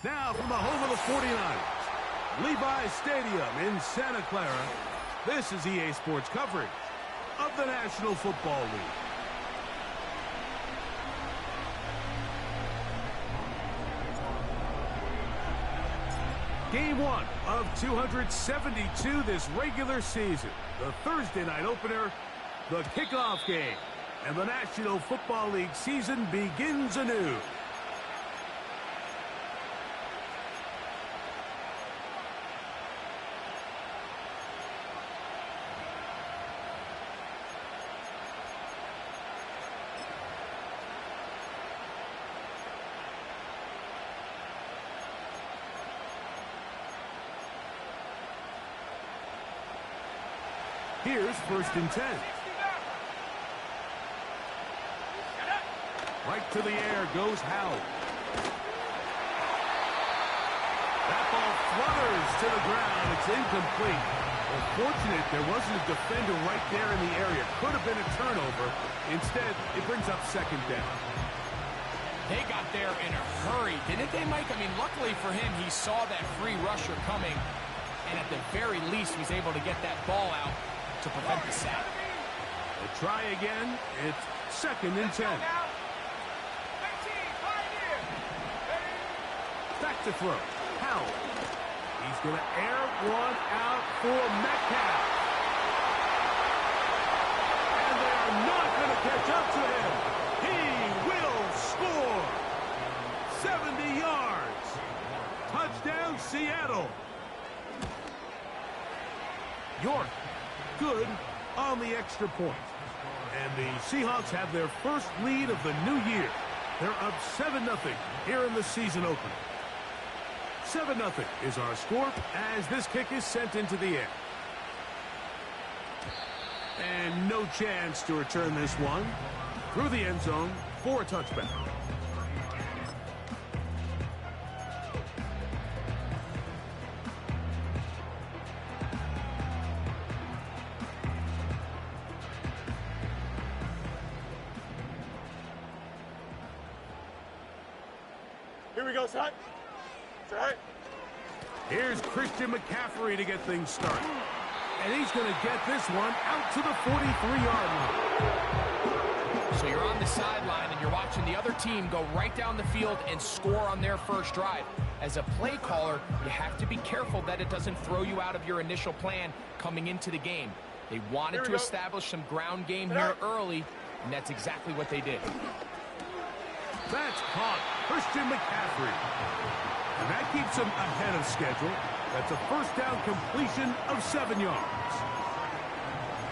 Now from the home of the 49ers, Levi's Stadium in Santa Clara, this is EA Sports coverage of the National Football League. Game 1 of 272 this regular season. The Thursday night opener, the kickoff game. And the National Football League season begins anew. Here's 1st and 10. Right to the air goes Howell. That ball flutters to the ground. It's incomplete. Well, fortunate there wasn't a defender right there in the area. Could have been a turnover. Instead, it brings up 2nd down. They got there in a hurry, didn't they, Mike? I mean, luckily for him, he saw that free rusher coming, and at the very least was able to get that ball out to prevent the sack. They try again. It's 2nd and 10. Back to throw. Howell. He's going to air one out for Metcalf. And they are not going to catch up to him. He will score. 70 yards. Touchdown, Seattle. York. Good on the extra point. And the Seahawks have their first lead of the new year. They're up 7-0 here in the season opener. 7-0 is our score as this kick is sent into the air. And no chance to return this one through the end zone for a touchback. Here we go, son. Right. Here's Christian McCaffrey to get things started. And he's going to get this one out to the 43-yard line. So you're on the sideline and you're watching the other team go right down the field and score on their first drive. As a play caller, you have to be careful that it doesn't throw you out of your initial plan coming into the game. They wanted to establish some ground game here early, and that's exactly what they did. That's caught. Christian McCaffrey. And that keeps him ahead of schedule. That's a 1st down completion of 7 yards.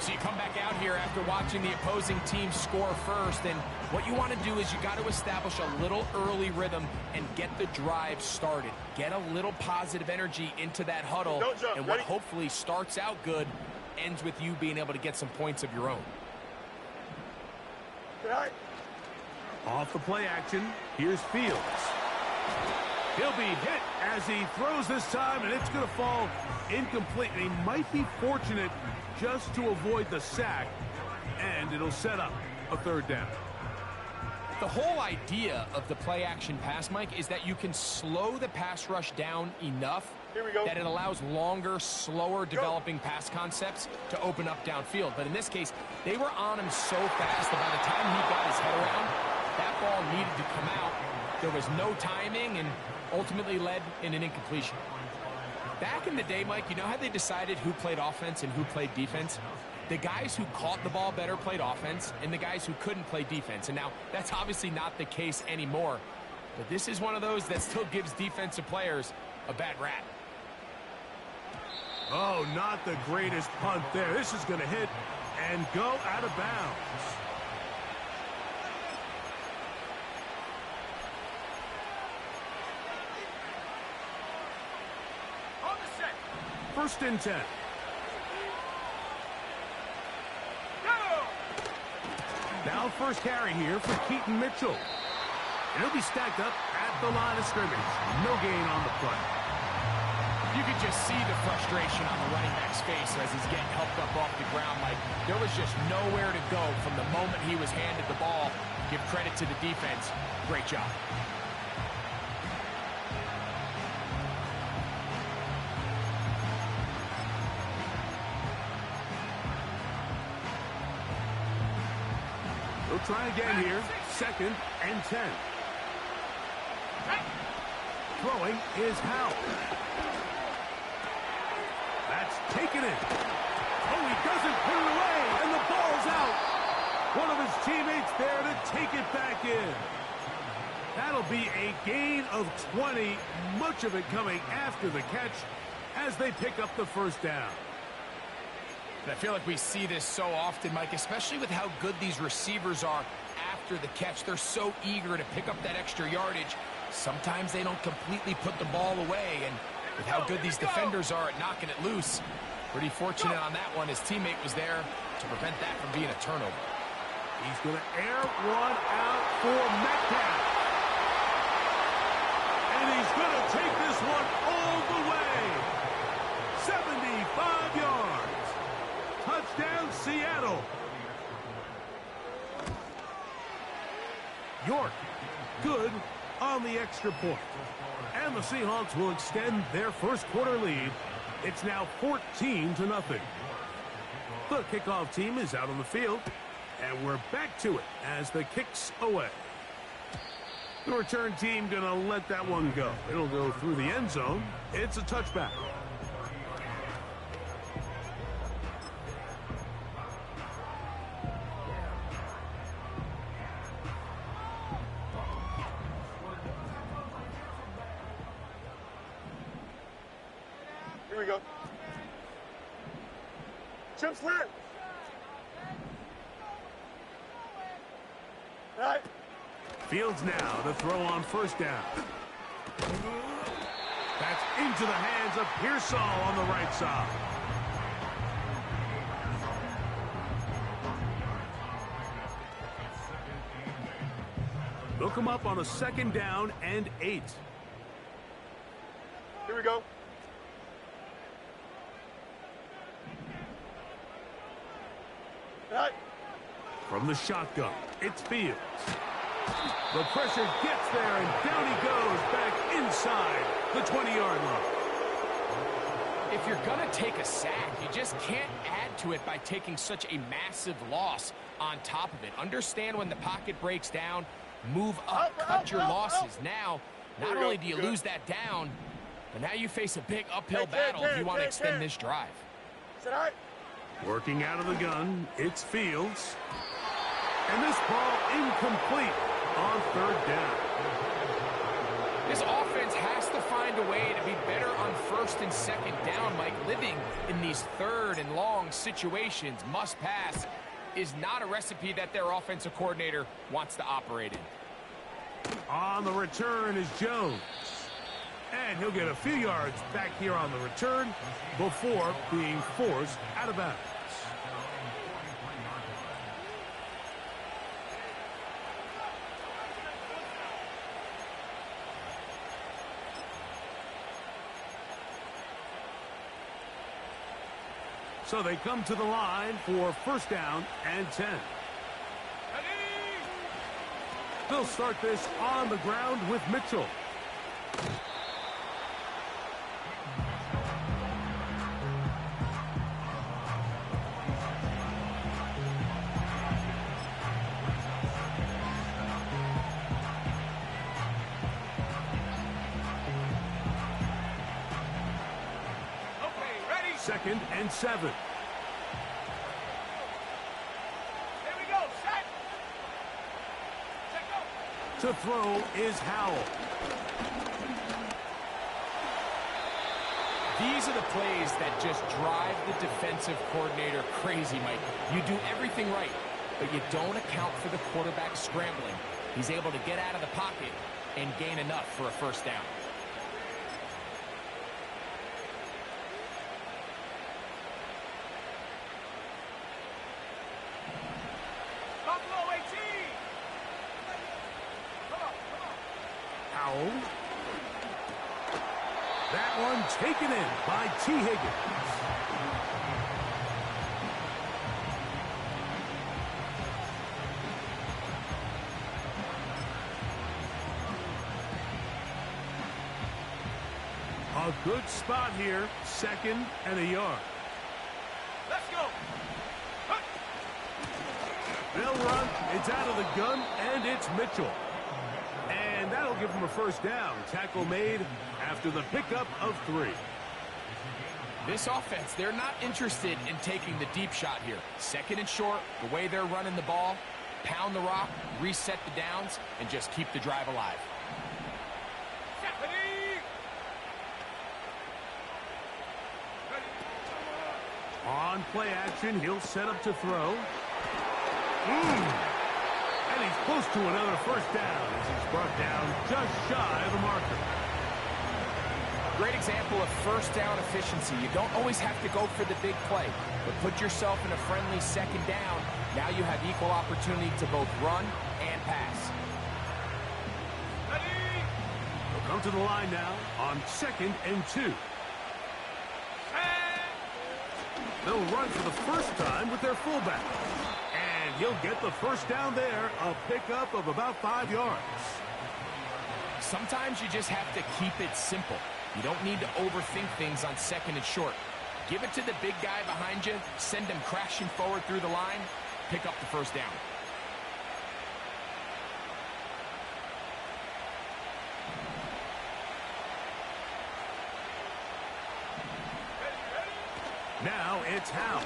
So you come back out here after watching the opposing team score first, and what you want to do is you got to establish a little early rhythm and get the drive started. Get a little positive energy into that huddle, and what hopefully starts out good ends with you being able to get some points of your own. Off the play action, here's Fields. He'll be hit as he throws this time, and it's going to fall incomplete. And he might be fortunate just to avoid the sack, and it'll set up a 3rd down. The whole idea of the play-action pass, Mike, is that you can slow the pass rush down enough that it allows longer, slower developing pass concepts to open up downfield. But in this case, they were on him so fast that by the time he got his head around, that ball needed to come out. There was no timing and ultimately led in an incompletion. Back in the day, Mike, you know how they decided who played offense and who played defense? The guys who caught the ball better played offense, and the guys who couldn't play defense. And now, that's obviously not the case anymore. But this is one of those that still gives defensive players a bad rap. Oh, not the greatest punt there. This is going to hit and go out of bounds. On the set. 1st and 10. Now 1st carry here for Keaton Mitchell. And he'll be stacked up at the line of scrimmage. No gain on the play. You could just see the frustration on the running back's face as he's getting helped up off the ground. Like, there was just nowhere to go from the moment he was handed the ball. Give credit to the defense. Great job. They'll try again here. 2nd and 10. Throwing is Howe. That's taken in. Oh, he doesn't put it away, and the ball's out. One of his teammates there to take it back in. That'll be a gain of 20, much of it coming after the catch as they pick up the first down. I feel like we see this so often, Mike, especially with how good these receivers are after the catch. They're so eager to pick up that extra yardage. Sometimes they don't completely put the ball away, and with how good these defenders are at knocking it loose, pretty fortunate on that one. His teammate was there to prevent that from being a turnover. He's going to air one out for Metcalf. And he's going to take this one all the way. 75 yards. Touchdown, Seattle. York, good on the extra point. And the Seahawks will extend their first quarter lead. It's now 14-0. The kickoff team is out on the field. And we're back to it as the kick's away. The return team going to let that one go. It'll go through the end zone. It's a touchback. Here we go. Chip slant. All right. Fields now to throw on first down. That's into the hands of Pearsall on the right side. They'll come up on a 2nd down and 8. Here we go. All right. From the shotgun, it's Fields. The pressure gets there, and down he goes back inside the 20-yard line. If you're going to take a sack, you just can't add to it by taking such a massive loss on top of it. Understand when the pocket breaks down, move up, cut your losses. Now, not only do you lose that down, but now you face a big uphill battle if you want to extend this drive. Sit high. Working out of the gun, it's Fields. And this ball incomplete on 3rd down. This offense has to find a way to be better on 1st and 2nd down, Mike. Living in these 3rd and long situations, must pass, is not a recipe that their offensive coordinator wants to operate in. On the return is Jones. And he'll get a few yards back here on the return before being forced out of bounds. So they come to the line for 1st down and 10. They'll start this on the ground with Mitchell. Okay, ready. 2nd and 7. Here we go. Set. Set, go. To throw is Howell. These are the plays that just drive the defensive coordinator crazy, Mike. You do everything right, but you don't account for the quarterback scrambling. He's able to get out of the pocket and gain enough for a 1st down. Buffalo 18. Come on. Howell. That one taken in by T. Higgins. A good spot here, 2nd and a yard. Let's go. They'll run. It's out of the gun, and it's Mitchell. And that'll give him a first down. Tackle made after the pickup of 3. This offense, they're not interested in taking the deep shot here. Second and short, the way they're running the ball, pound the rock, reset the downs, and just keep the drive alive. On play action, he'll set up to throw. And he's close to another first down as he's brought down just shy of the marker. Great example of first down efficiency. You don't always have to go for the big play, but put yourself in a friendly second down. Now you have equal opportunity to both run and pass. They'll come to the line now on 2nd and 2. They'll run for the first time with their fullback. And he'll get the first down there, a pickup of about 5 yards. Sometimes you just have to keep it simple. You don't need to overthink things on 2nd and short. Give it to the big guy behind you, send him crashing forward through the line, pick up the first down. Now it's Howe.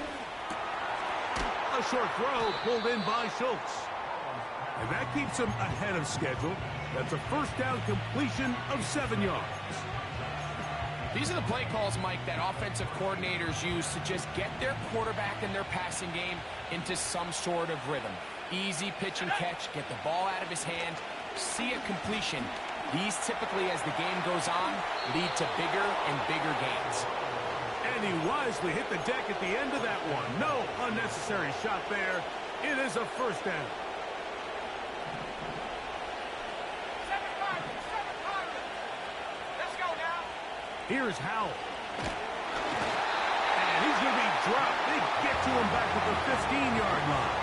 A short throw pulled in by Schultz. And that keeps him ahead of schedule. That's a first down completion of 7 yards. These are the play calls, Mike, that offensive coordinators use to just get their quarterback and their passing game into some sort of rhythm. Easy pitch and catch, get the ball out of his hand, see a completion. These typically, as the game goes on, lead to bigger and bigger gains. And he wisely hit the deck at the end of that one. No unnecessary shot there. It is a first down. Here's Howell. And he's going to be dropped. They get to him back at the 15-yard line.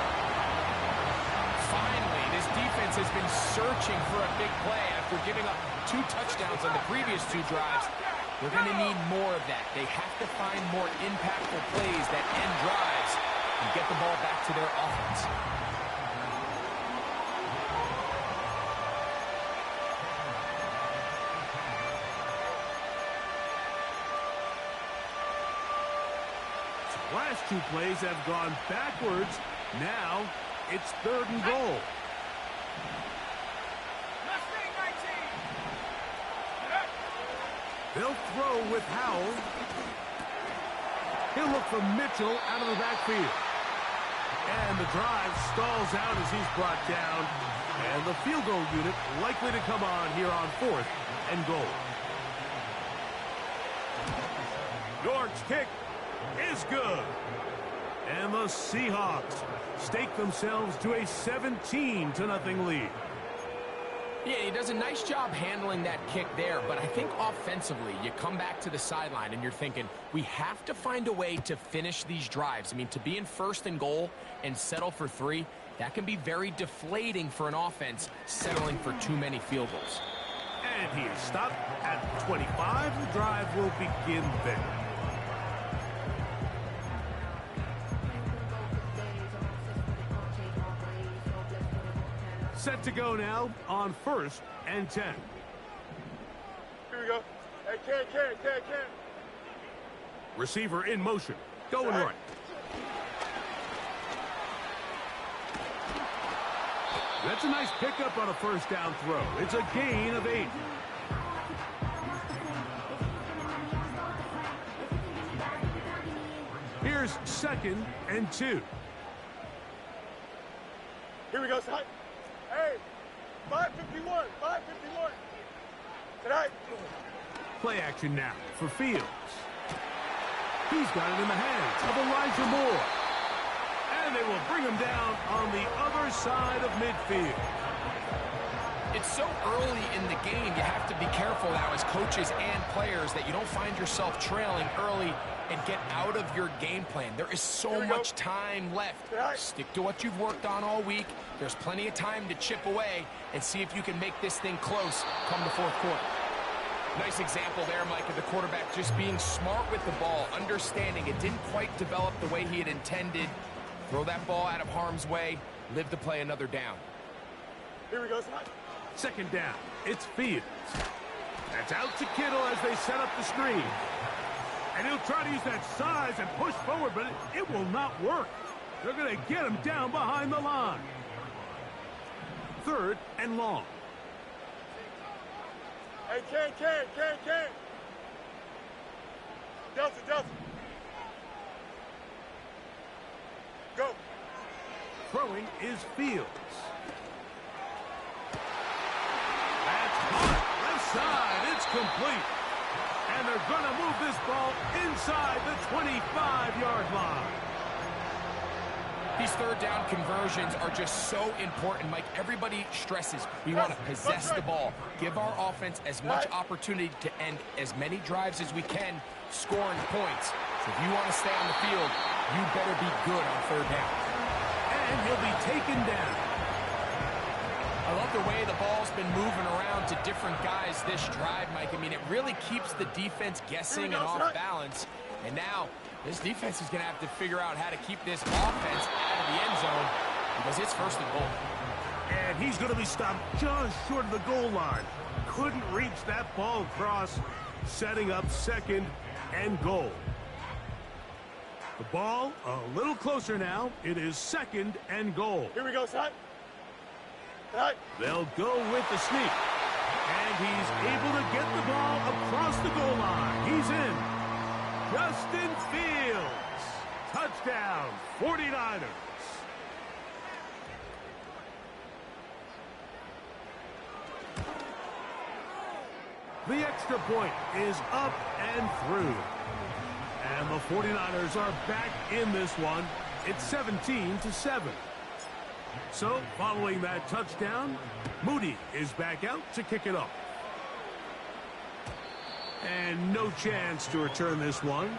Finally, this defense has been searching for a big play after giving up 2 touchdowns on the previous 2 drives. They're going to need more of that. They have to find more impactful plays that end drives and get the ball back to their offense. Last 2 plays have gone backwards. Now it's 3rd and goal. They'll throw with Howell. He'll look for Mitchell out of the backfield. And the drive stalls out as he's brought down. And the field goal unit likely to come on here on 4th and goal. York's kick is good. And the Seahawks stake themselves to a 17-0 lead. Yeah, he does a nice job handling that kick there, but I think offensively, you come back to the sideline and you're thinking, we have to find a way to finish these drives. I mean, to be in 1st and goal and settle for 3, that can be very deflating for an offense settling for too many field goals. And he is stopped at 25. The drive will begin there. Set to go now on 1st and 10. Here we go. Hey, Ken. Receiver in motion. Going right. That's a nice pickup on a first down throw. It's a gain of 8. Here's 2nd and 2. Here we go, son. Hey, 551. Tonight. Play action now for Fields. He's got it in the hands of Elijah Moore. And they will bring him down on the other side of midfield. It's so early in the game, you have to be careful now as coaches and players that you don't find yourself trailing early and get out of your game plan. There is so much time left. Stick to what you've worked on all week. There's plenty of time to chip away and see if you can make this thing close come the 4th quarter. Nice example there, Mike, of the quarterback just being smart with the ball, understanding it didn't quite develop the way he had intended. Throw that ball out of harm's way, live to play another down. Here we go, son. Second down. It's Fields. That's out to Kittle as they set up the screen. And he'll try to use that size and push forward, but it will not work. They're going to get him down behind the line. Third and long. Hey, Ken. Delta. Go. Throwing is Fields. That's hot. Left side. It's complete. And they're going to move this ball inside the 25-yard line. These third down conversions are just so important, Mike. Everybody stresses we want to possess the ball, give our offense as much opportunity to end as many drives as we can, scoring points. So if you want to stay on the field, you better be good on third down. And he'll be taken down. I love the way the ball's been moving around to different guys this drive, Mike. I mean, it really keeps the defense guessing and off balance. And now this defense is going to have to figure out how to keep this offense out of the end zone because it's first and goal. And he's going to be stopped just short of the goal line. Couldn't reach that ball across, setting up second and goal. The ball a little closer now. It is second and goal. Here we go, son. They'll go with the sneak. And he's able to get the ball across the goal line. He's in. Justin Fields. Touchdown, 49ers. The extra point is up and through. And the 49ers are back in this one. It's 17-7. So, following that touchdown, Moody is back out to kick it off. And no chance to return this one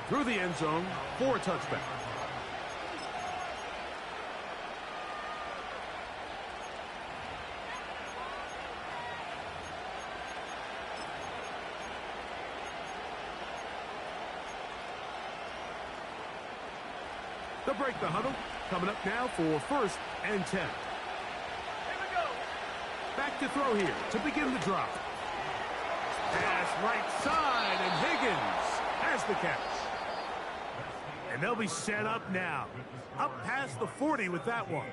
through the end zone for a touchback. They'll break the huddle. Coming up now for first and 10. Here we go. Back to throw here to begin the drop. Pass right side, and Higgins has the catch. And they'll be set up now. Up past the 40 with that one.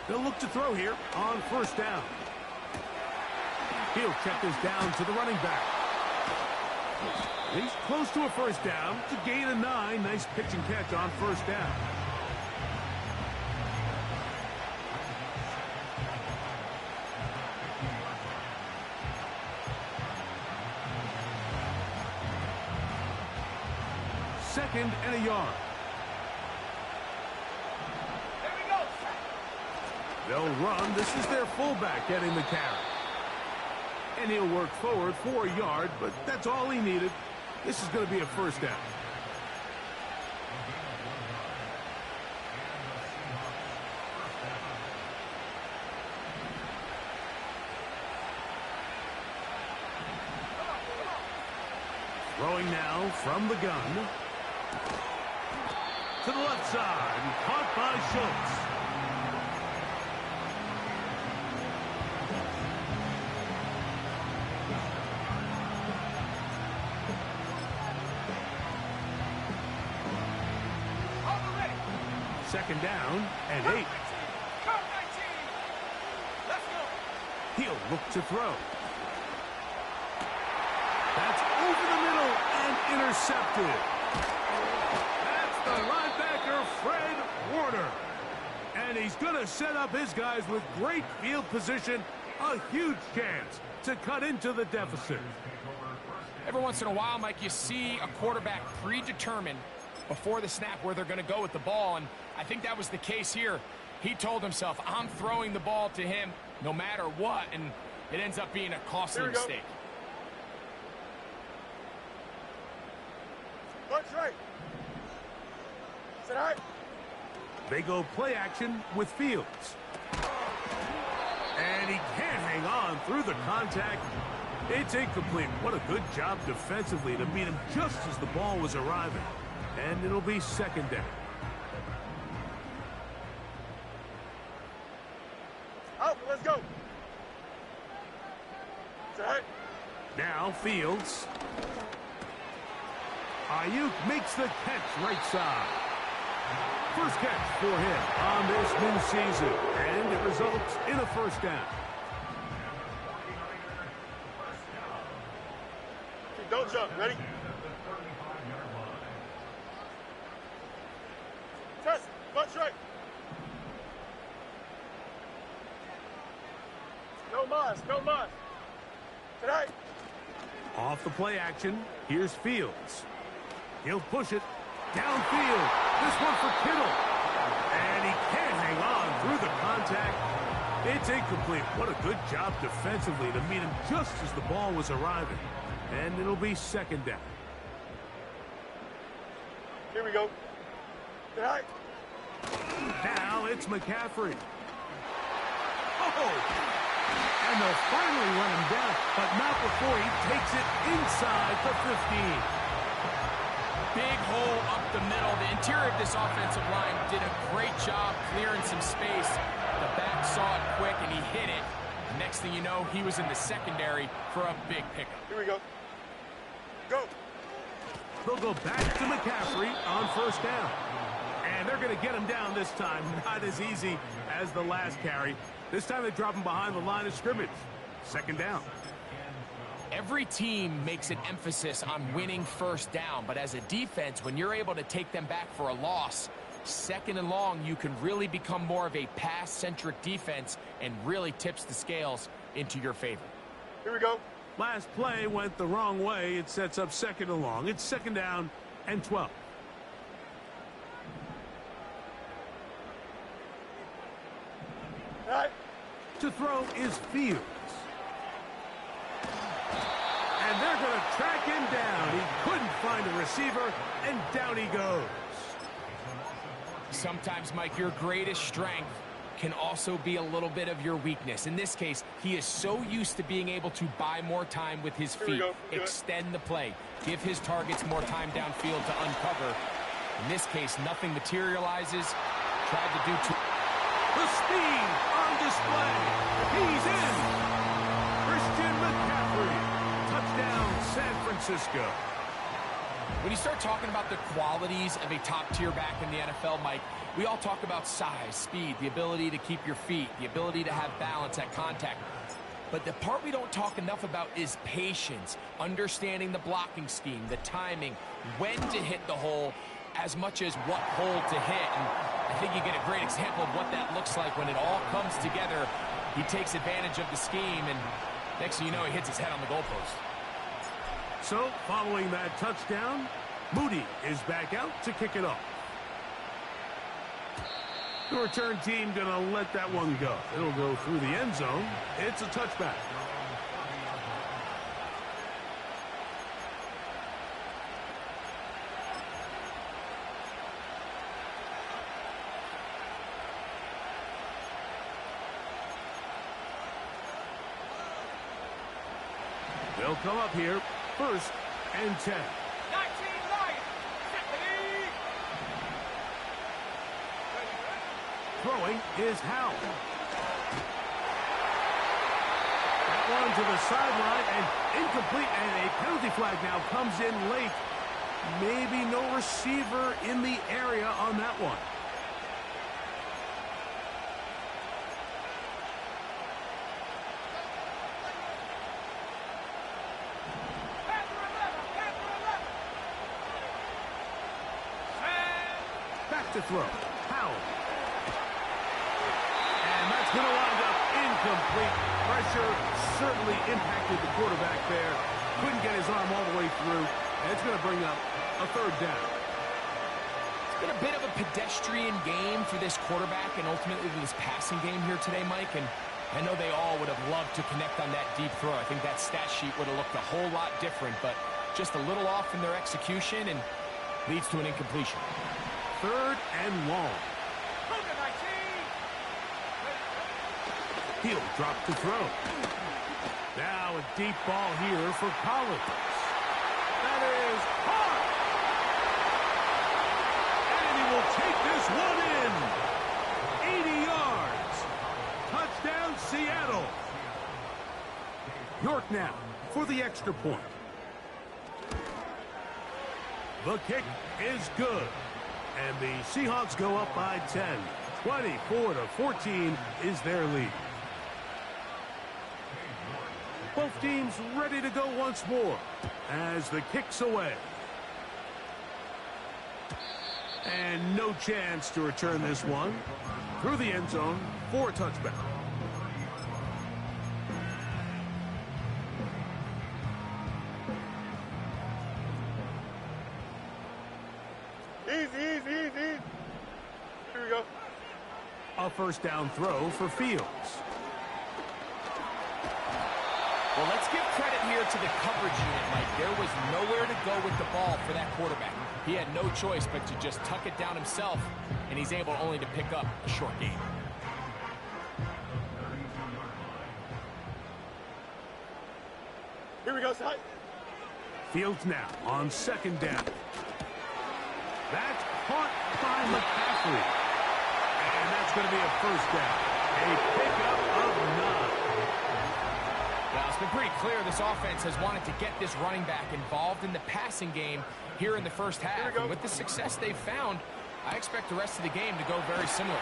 They'll look to throw here on first down. He'll check this down to the running back. He's close to a first down to gain a 9. Nice pitch and catch on first down. Second and a yard. They'll run. This is their fullback getting the carry. And he'll work forward for a yard, but that's all he needed. This is going to be a first down. Throwing now from the gun. To the left side. Caught by Schultz. Second down and 8. He'll look to throw. That's over the middle and intercepted. That's the linebacker, Fred Warner. And he's going to set up his guys with great field position. A huge chance to cut into the deficit. Every once in a while, Mike, you see a quarterback predetermined before the snap where they're going to go with the ball, and I think that was the case here. He told himself, I'm throwing the ball to him no matter what, and it ends up being a costly mistake. Punch right. Sit high. They go play action with Fields. And he can't hang on through the contact. It's incomplete. What a good job defensively to meet him just as the ball was arriving. And it'll be second down. Out, let's go. Sit high. Now Fields. Ayuk makes the catch right side. First catch for him on this new season, and it results in a first down. Okay, don't jump. Ready? Test. Punch right. No mas. No mas. Tonight. Off the play action, here's Fields. He'll push it downfield. This one for Kittle. And he can't hang on through the contact. It's incomplete. What a good job defensively to meet him just as the ball was arriving. And it'll be second down. Here we go. Tonight. Now it's McCaffrey. Oh! And they'll finally run him down, but not before he takes it inside the 15. Big hole up the middle. The interior of this offensive line did a great job clearing some space. The back saw it quick, and he hit it. Next thing you know, he was in the secondary for a big pickup. Here we go. Go. They'll go back to McCaffrey on first down. And they're going to get him down this time. Not as easy as the last carry. This time they drop him behind the line of scrimmage. Second down. Every team makes an emphasis on winning first down, but as a defense, when you're able to take them back for a loss, second and long, you can really become more of a pass-centric defense and really tips the scales into your favor. Here we go. Last play went the wrong way. It sets up second and long. It's second down and 12. All right. To throw is Fields. And they're going to track him down. He couldn't find a receiver, and down he goes. Sometimes, Mike, your greatest strength can also be a little bit of your weakness. In this case, he is so used to being able to buy more time with his feet, extend the play, give his targets more time downfield to uncover. In this case, nothing materializes. Tried to do too. The speed on display. He's in. Christian McCaffrey. Touchdown, San Francisco. When you start talking about the qualities of a top-tier back in the NFL, Mike, we all talk about size, speed, the ability to keep your feet, the ability to have balance at contact. But the part we don't talk enough about is patience, understanding the blocking scheme, the timing, when to hit the hole, as much as what hole to hit. And I think you get a great example of what that looks like when it all comes together. He takes advantage of the scheme, and next thing you know, he hits his head on the goalpost. So, following that touchdown, Moody is back out to kick it off. The return team going to let that one go. It'll go through the end zone. It's a touchback. They'll come up here, first and 10. 19 Lions, set the lead. Throwing is Howell. That one to the sideline and incomplete, and a penalty flag now comes in late. Maybe no receiver in the area on that one. To throw. Howell. And that's going to wind up incomplete. Pressure certainly impacted the quarterback there. Couldn't get his arm all the way through. And it's going to bring up a third down. It's been a bit of a pedestrian game for this quarterback and ultimately this passing game here today, Mike. And I know they all would have loved to connect on that deep throw. I think that stat sheet would have looked a whole lot different, but just a little off in their execution and leads to an incompletion. 3rd and long. He'll drop to throw. Now a deep ball here for Collins. That is hard. And he will take this one in. 80 yards. Touchdown, Seattle. York now for the extra point. The kick is good. And the Seahawks go up by 10. 24-14 is their lead. Both teams ready to go once more as the kick's away. And no chance to return this one through the end zone for a touchback. Easy. Here we go. A first down throw for Fields. Well, let's give credit here to the coverage unit, Mike. There was nowhere to go with the ball for that quarterback. He had no choice but to just tuck it down himself, and he's able only to pick up a short gain. Here we go, side. Fields now on 2nd down. That's caught by McCaffrey. And that's going to be a first down. A pickup of 9. Well, it's been pretty clear this offense has wanted to get this running back involved in the passing game here in the first half. And with the success they've found, I expect the rest of the game to go very similar.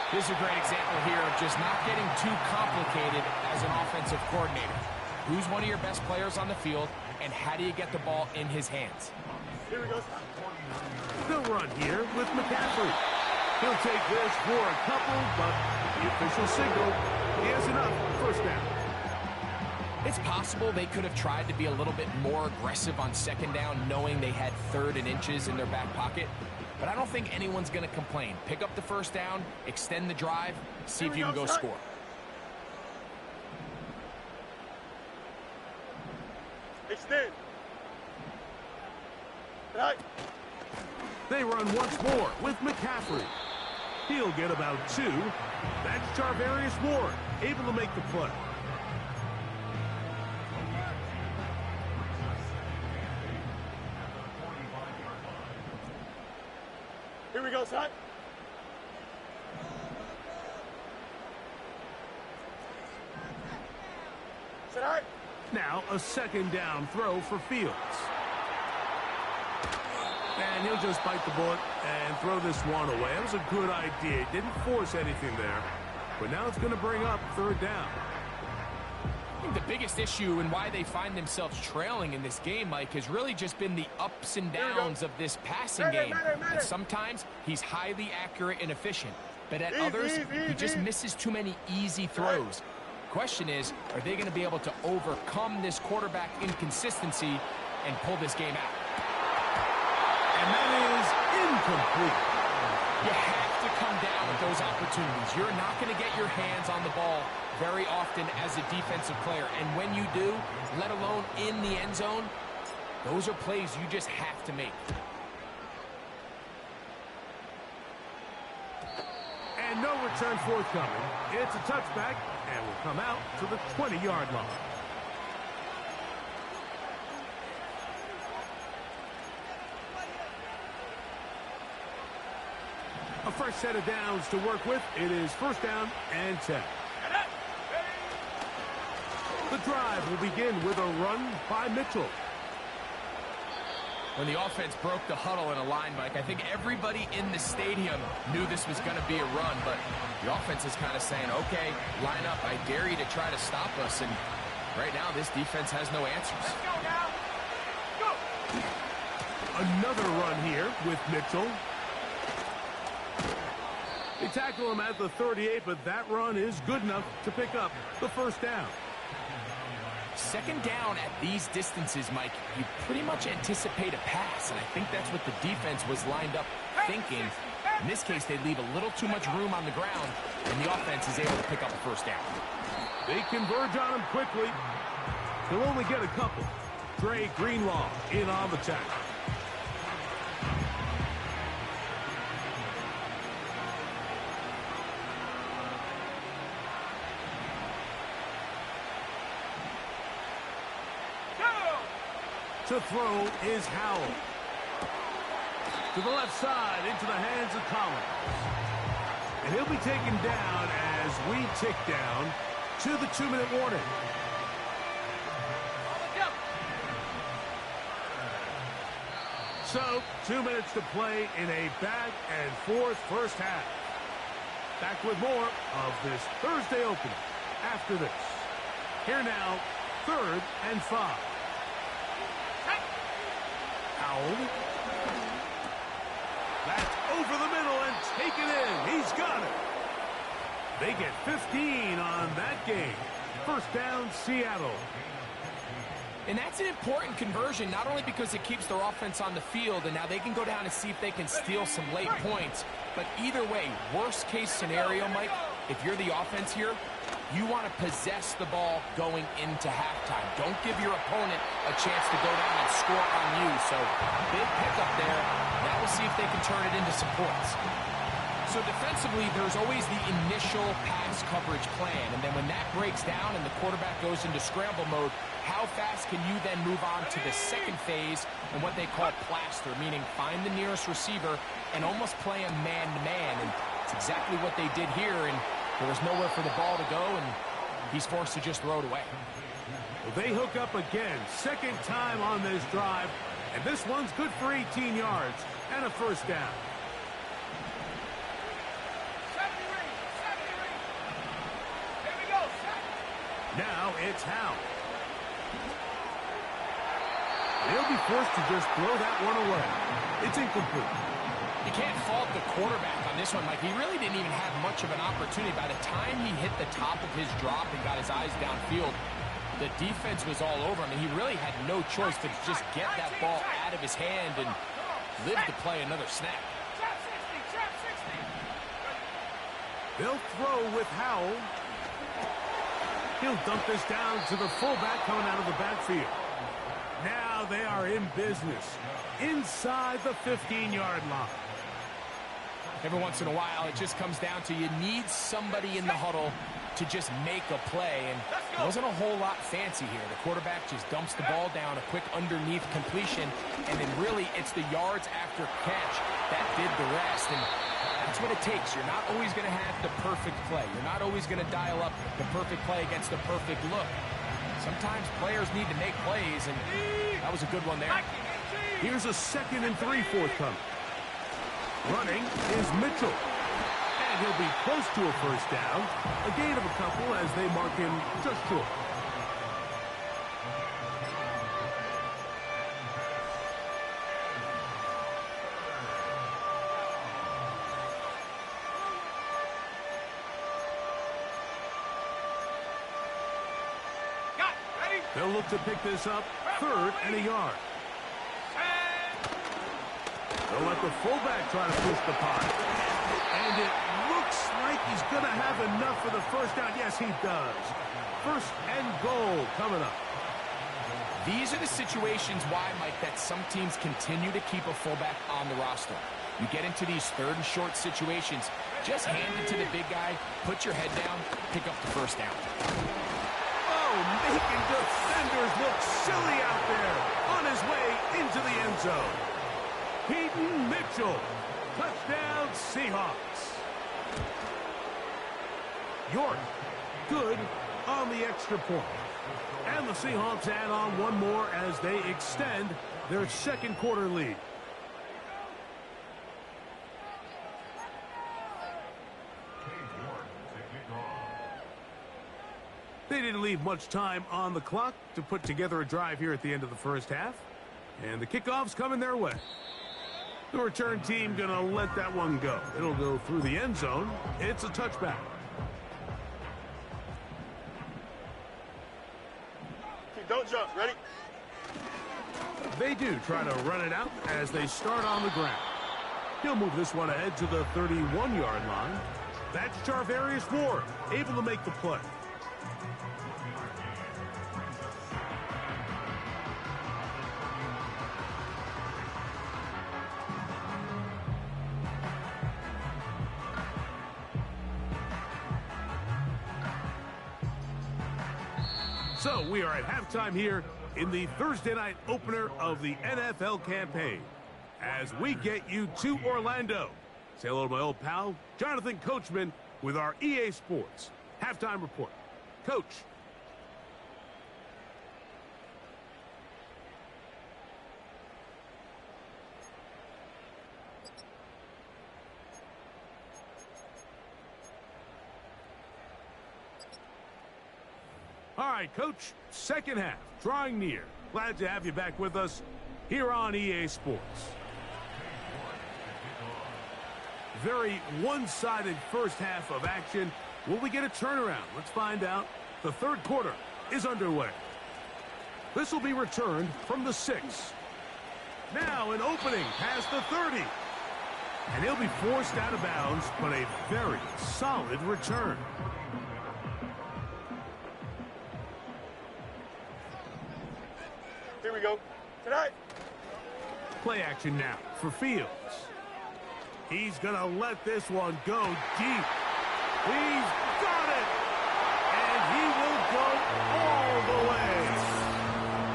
This is a great example here of just not getting too complicated as an offensive coordinator. Who's one of your best players on the field, and how do you get the ball in his hands? Here we go. They'll run here with McCaffrey. He'll take this for a couple, but the official signal, he has enough. First down. It's possible they could have tried to be a little bit more aggressive on 2nd down, knowing they had 3rd and inches in their back pocket. But I don't think anyone's going to complain. Pick up the first down, extend the drive, see if you can go score. Extend. Right. They run once more with McCaffrey. He'll get about 2. That's Charvarius Ward, able to make the play. Here we go, side. Side. Now a 2nd down throw for Fields. And he'll just bite the bullet and throw this one away. That was a good idea. Didn't force anything there. But now it's going to bring up 3rd down. I think the biggest issue and why they find themselves trailing in this game, Mike, has really just been the ups and downs of this passing game. And sometimes he's highly accurate and efficient. But at others, he just misses too many easy throws. Question is, are they going to be able to overcome this quarterback inconsistency and pull this game out? And that is incomplete. You have to come down with those opportunities. You're not going to get your hands on the ball very often as a defensive player. And when you do, let alone in the end zone, those are plays you just have to make. And no return forthcoming. It's a touchback and will come out to the 20-yard line. A fresh set of downs to work with. It is 1st down and 10. The drive will begin with a run by Mitchell. When the offense broke the huddle in a line, Mike, I think everybody in the stadium knew this was going to be a run, but the offense is kind of saying, okay, line up, I dare you to try to stop us, and right now this defense has no answers. Let's go now. Go. Another run here with Mitchell. They tackle him at the 38, but that run is good enough to pick up the 1st down. 2nd down at these distances, Mike, you pretty much anticipate a pass, and I think that's what the defense was lined up thinking. In this case, they leave a little too much room on the ground, and the offense is able to pick up a first down. They converge on him quickly. He'll only get a couple. Dre Greenlaw in on the tackle. To throw is Howell. To the left side, into the hands of Collins. And he'll be taken down as we tick down to the 2-minute warning. So, 2 minutes to play in a back-and-forth first half. Back with more of this Thursday opener after this. Here now, 3rd and 5. Howell. That's over the middle and taken in. He's got it. They get 15 on that game. First down, Seattle. And that's an important conversion, not only because it keeps their offense on the field, and now they can go down and see if they can steal some late points. But either way, worst case scenario, Mike, if you're the offense here, you want to possess the ball going into halftime. Don't give your opponent a chance to go down and score on you. So big pickup there. Now we'll see if they can turn it into some points. So defensively, there's always the initial pass coverage plan. And then when that breaks down and the quarterback goes into scramble mode, how fast can you then move on to the second phase and what they call plaster, meaning find the nearest receiver and almost play him man-to-man. And it's exactly what they did here. And there was nowhere for the ball to go, and he's forced to just throw it away. Well, they hook up again. Second time on this drive. And this one's good for 18 yards and a first down. Now it's Howell. He'll be forced to just throw that one away. It's incomplete. You can't fault the quarterback on this one, Mike. He really didn't even have much of an opportunity. By the time he hit the top of his drop and got his eyes downfield, the defense was all over him. And he really had no choice but to just get that ball out of his hand and live to play another snap. They'll throw with Howell. He'll dump this down to the fullback coming out of the backfield. Now they are in business inside the 15-yard line. Every once in a while, it just comes down to you need somebody in the huddle to just make a play. And it wasn't a whole lot fancy here. The quarterback just dumps the ball down, a quick underneath completion, and then really it's the yards after catch that did the rest. And that's what it takes. You're not always going to have the perfect play. You're not always going to dial up the perfect play against the perfect look. Sometimes players need to make plays, and that was a good one there. Here's a 2nd and 3 forthcoming. Running is Mitchell. And he'll be close to a first down. A gain of a couple as they mark him just short. They'll look to pick this up 3rd and a yard. They'll let the fullback try to push the pot. And it looks like he's going to have enough for the first down. Yes, he does. 1st and goal coming up. These are the situations why, Mike, that some teams continue to keep a fullback on the roster. You get into these 3rd and short situations, just hand it to the big guy, put your head down, pick up the first down. Making defenders look silly out there on his way into the end zone. Peyton Mitchell, touchdown Seahawks. York, good on the extra point. And the Seahawks add on one more as they extend their 2nd quarter lead. They didn't leave much time on the clock to put together a drive here at the end of the first half. And the kickoff's coming their way. The return team going to let that one go. It'll go through the end zone. It's a touchback. Don't jump. Ready? They do try to run it out as they start on the ground. He'll move this one ahead to the 31-yard line. That's Charvarius Ward, able to make the play. So we are at halftime here in the Thursday night opener of the NFL campaign as we get you to Orlando. Say hello to my old pal, Jonathan Coachman, with our EA Sports halftime report. Coach. All right, Coach, second half, drawing near. Glad to have you back with us here on EA Sports. Very one-sided first half of action. Will we get a turnaround? Let's find out. The third quarter is underway. This will be returned from the 6. Now an opening past the 30. And he'll be forced out of bounds, but a very solid return. Here we go. Tonight. Play action now for Fields. He's going to let this one go deep. He's got it. And he will go all the way.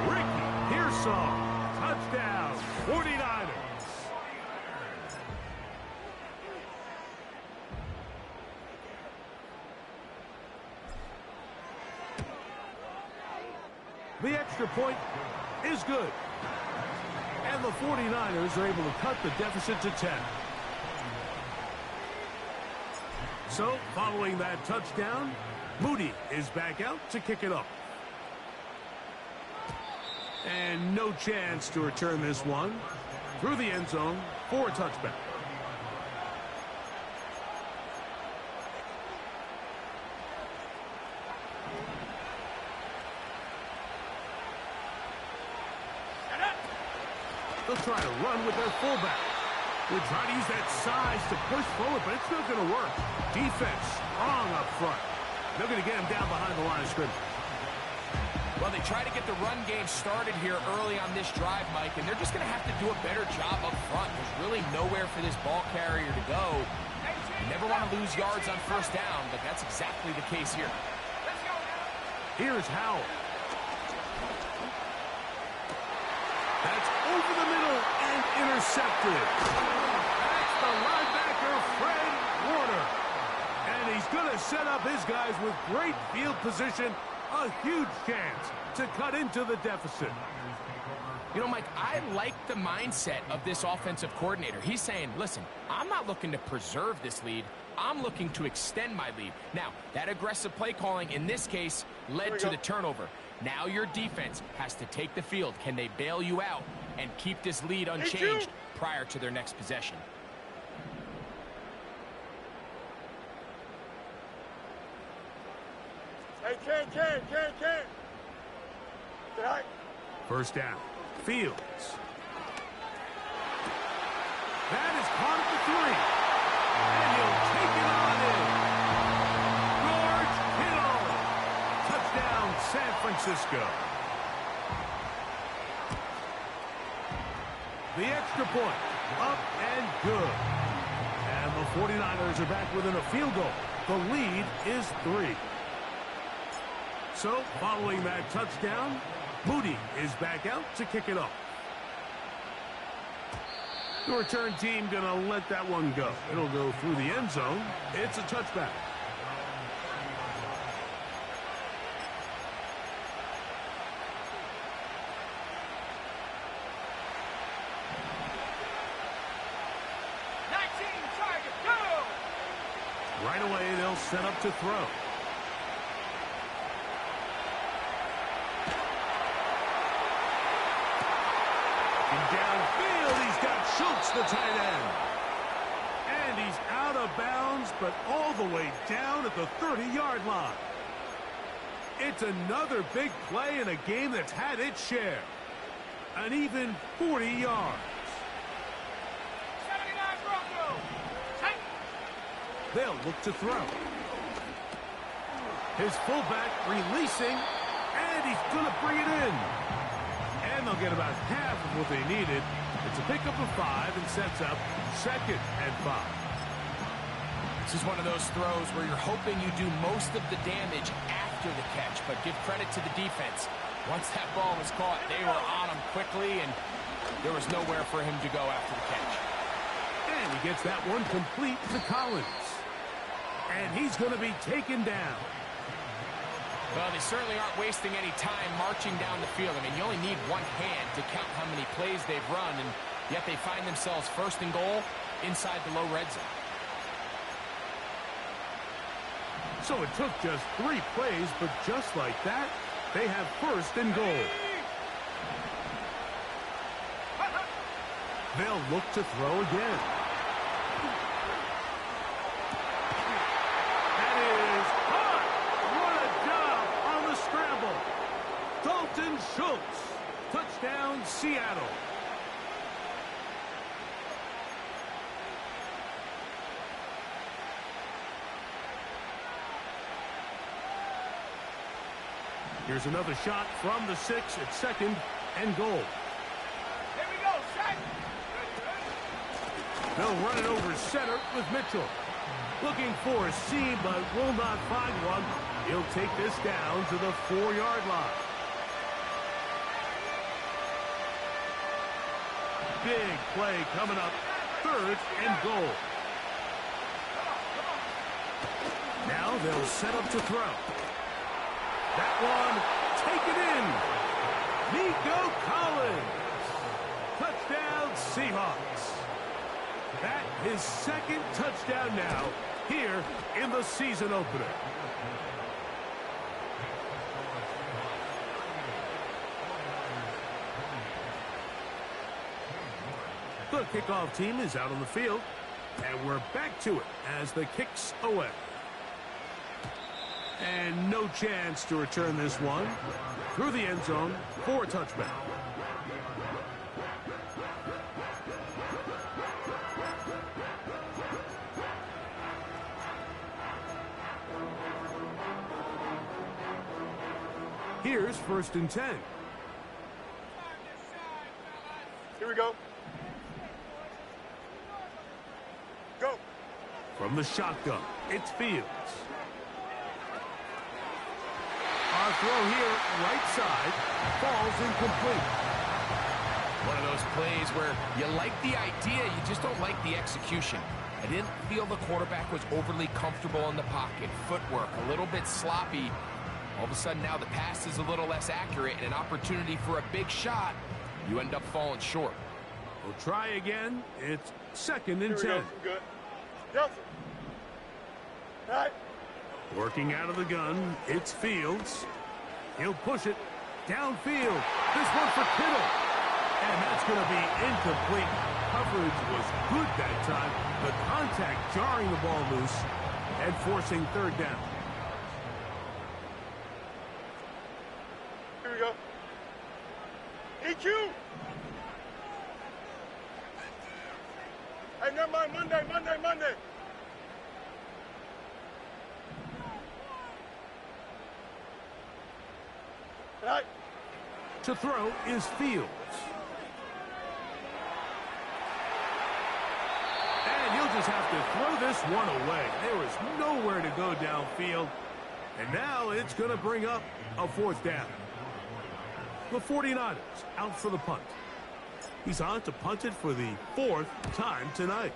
Ricky Pearsall, touchdown, 49ers. The extra point is good. And the 49ers are able to cut the deficit to 10. So, following that touchdown, Moody is back out to kick it off. And no chance to return this one through the end zone for a touchback. They'll try to run with their fullback. They try to use that size to push forward, but it's not going to work. Defense strong up front. They're going to get him down behind the line of scrimmage. Well, they try to get the run game started here early on this drive, Mike, and they're just going to have to do a better job up front. There's really nowhere for this ball carrier to go. You never want to lose yards on first down, but that's exactly the case here. Here's Howell. That's over the middle and intercepted. That's the linebacker, Fred Warner. And he's going to set up his guys with great field position. A huge chance to cut into the deficit. You know, Mike, I like the mindset of this offensive coordinator. He's saying, listen, I'm not looking to preserve this lead. I'm looking to extend my lead. Now, that aggressive play calling in this case led to the turnover. Now your defense has to take the field. Can they bail you out and keep this lead unchanged prior to their next possession? Hey, Ken. Tonight. First down. Fields. That is caught at the 3. And he'll take it on in. George Kittle. Touchdown, San Francisco. The extra point. Up and good. And the 49ers are back within a field goal. The lead is 3. So, following that touchdown, Moody is back out to kick it off. The return team going to let that one go. It'll go through the end zone. It's a touchback. Right away, they'll set up to throw. Downfield, he's got Schultz, the tight end. And he's out of bounds, but all the way down at the 30-yard line. It's another big play in a game that's had its share. An even 40 yards. They'll look to throw. His fullback releasing, and he's going to bring it in. And they'll get about half of what they needed. It's a pickup of 5 and sets up 2nd and 5. This is one of those throws where you're hoping you do most of the damage after the catch, but give credit to the defense. Once that ball was caught, they were on him quickly, and there was nowhere for him to go after the catch. And he gets that one complete to Collins. And he's going to be taken down. Well, they certainly aren't wasting any time marching down the field. I mean, you only need one hand to count how many plays they've run, and yet they find themselves 1st and goal inside the low red zone. So it took just 3 plays, but just like that, they have 1st and goal. They'll look to throw again. That is hot. What a job on the scramble. Dalton Schultz. Touchdown, Seattle. Here's another shot from the 6 at 2nd and goal. Here we go, set. They'll run it over center with Mitchell. Looking for a seam, but will not find one. He'll take this down to the 4-yard line. Big play coming up. 3rd and goal. Now they'll set up to throw. That one, taken in. Nico Collins. Touchdown, Seahawks. That his 2nd touchdown now here in the season opener. The kickoff team is out on the field, and we're back to it as the kick's away. And no chance to return this one through the end zone for a touchback. Here's 1st and 10. Here we go. Go. From the shotgun, it's Fields. Our throw here, right side, falls incomplete. One of those plays where you like the idea, you just don't like the execution. I didn't feel the quarterback was overly comfortable in the pocket. Footwork, a little bit sloppy. All of a sudden now the pass is a little less accurate and an opportunity for a big shot. You end up falling short. We'll try again. It's 2nd and 10. Good. Johnson. Right. Working out of the gun, it's Fields. He'll push it downfield. This one for Kittle. And that's going to be incomplete. Coverage was good that time. The contact jarring the ball loose and forcing 3rd down. Here we go. EQ. Hey, never mind. Monday. Right. To throw is Fields. And he'll just have to throw this one away. There was nowhere to go downfield. And now it's going to bring up a 4th down. The 49ers out for the punt. He's on to punt it for the 4th time tonight.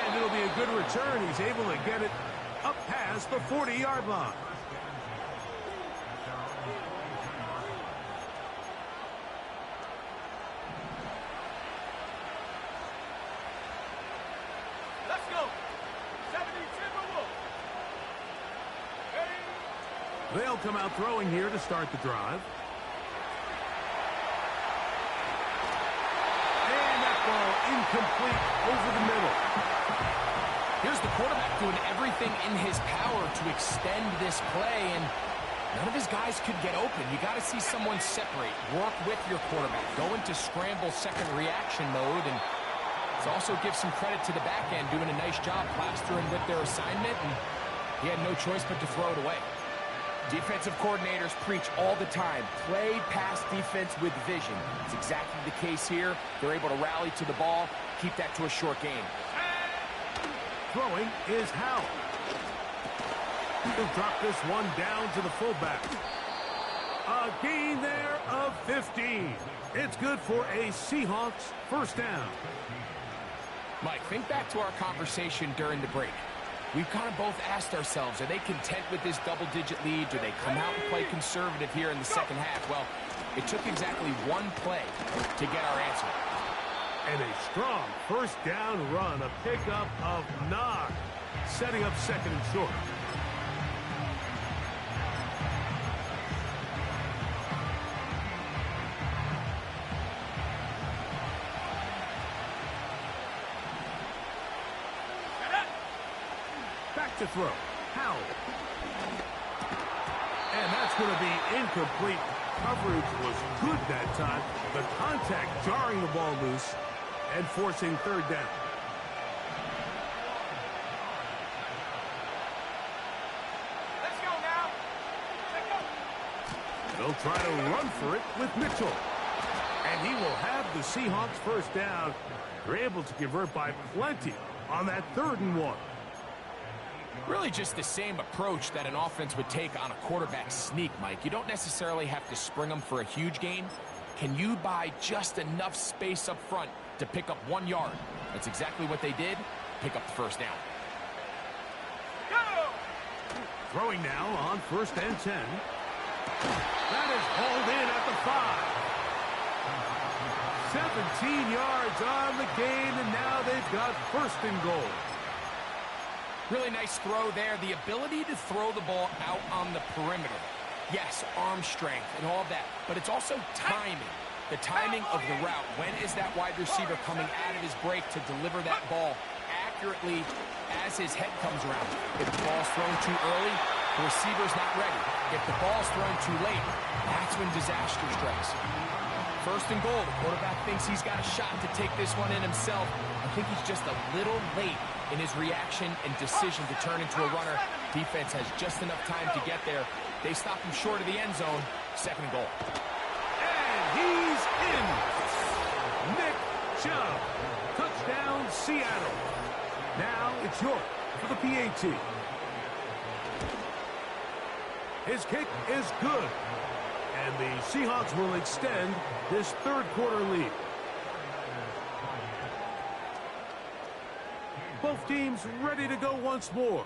And it'll be a good return. He's able to get it up past the 40-yard line. They'll come out throwing here to start the drive. And that ball incomplete over the middle. Here's the quarterback doing everything in his power to extend this play, and None of his guys could get open. You got to see someone separate, work with your quarterback, go into scramble second reaction mode, and also give some credit to the back end, doing a nice job plastering with their assignment, and he had no choice but to throw it away. Defensive coordinators preach all the time, play pass defense with vision. It's exactly the case here. They're able to rally to the ball, keep that to a short game. Throwing is Howell. He'll drop this one down to the fullback. A gain there of 15. It's good for a Seahawks first down. Mike, think back to our conversation during the break. We've kind of both asked ourselves, are they content with this double-digit lead? Do they come out and play conservative here in the second half? Well, it took exactly one play to get our answer. And a strong first down run, a pickup of 9, setting up second and short. Back to throw. Howell. And that's going to be incomplete. Coverage was good that time. The contact jarring the ball loose and forcing third down. Let's go now. Let's go. They'll try to run for it with Mitchell. And he will have the Seahawks first down. They're able to convert by plenty on that 3rd and 1. Really just the same approach that an offense would take on a quarterback sneak, Mike. You don't necessarily have to spring them for a huge gain. Can you buy just enough space up front to pick up 1 yard? That's exactly what they did. Pick up the first down. Go! Throwing now on 1st and 10. That is hauled in at the 5. 17 yards on the gain, and now they've got 1st and goal. Really nice throw there. The ability to throw the ball out on the perimeter. Yes, arm strength and all that, but it's also timing. The timing of the route. When is that wide receiver coming out of his break to deliver that ball accurately as his head comes around? If the ball's thrown too early, the receiver's not ready. If the ball's thrown too late, that's when disaster strikes. 1st and goal. The quarterback thinks he's got a shot to take this one in himself. I think he's just a little late in his reaction and decision to turn into a runner. Defense has just enough time to get there. They stop him short of the end zone. 2nd and goal. And he's in. Nick Chubb. Touchdown, Seattle. Now it's York for the PAT. His kick is good. And the Seahawks will extend this 3rd quarter lead. Both teams ready to go once more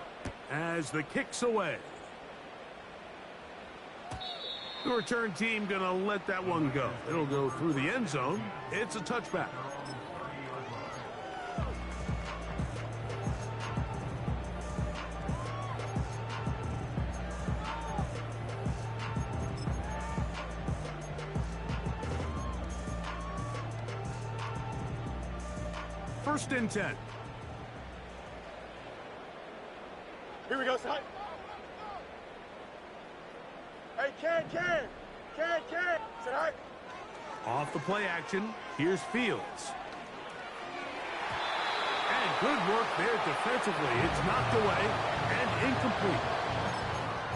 as the kick's away. The return team going to let that one go. It'll go through the end zone. It's a touchback. First and 10. Here we go, son. Hey, Ken. Say hi. Off the play action, here's Fields. And good work there defensively. It's knocked away and incomplete.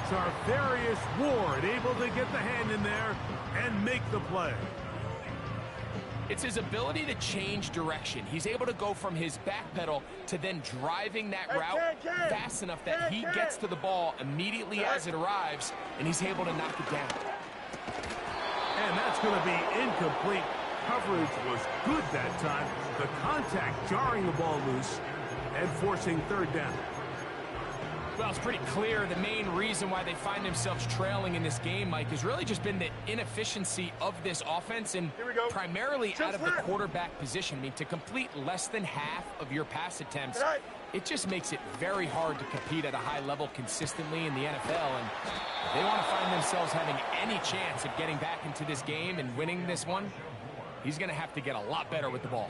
Charvarius Ward able to get the hand in there and make the play. It's his ability to change direction. He's able to go from his back pedal to then driving that route fast enough that he gets to the ball immediately as it arrives, and he's able to knock it down. And that's going to be incomplete. Coverage was good that time. The contact jarring the ball loose and forcing 3rd down. Well, it's pretty clear the main reason why they find themselves trailing in this game, Mike, has really just been the inefficiency of this offense and primarily out of the quarterback position. I mean, to complete less than half of your pass attempts, it just makes it very hard to compete at a high level consistently in the NFL. And if they want to find themselves having any chance of getting back into this game and winning this one, he's going to have to get a lot better with the ball.